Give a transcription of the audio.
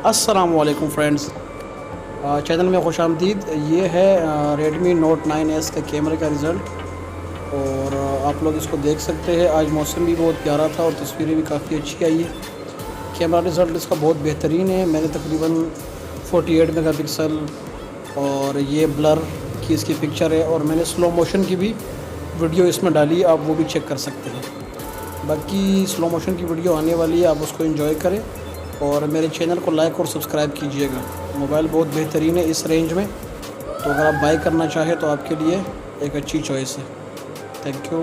अस्सलाम वालेकुम friends, channel में खुश आमदीद। ये है रेडमी नोट 9S का कैमरे का रिज़ल्ट और आप लोग इसको देख सकते हैं। आज मौसम भी बहुत प्यारा था और तस्वीरें भी काफ़ी अच्छी आई है। कैमरा रिज़ल्ट इसका बहुत बेहतरीन है। मैंने तकरीबन 48 मेगापिक्सल और ये ब्लर की इसकी पिक्चर है और मैंने स्लो मोशन की भी वीडियो इसमें डाली, आप वो भी चेक कर सकते हैं। बाकी स्लो मोशन की वीडियो आने वाली है, आप उसको एंजॉय करें और मेरे चैनल को लाइक और सब्सक्राइब कीजिएगा। मोबाइल बहुत बेहतरीन है इस रेंज में, तो अगर आप बाय करना चाहें तो आपके लिए एक अच्छी चॉइस है। Thank you.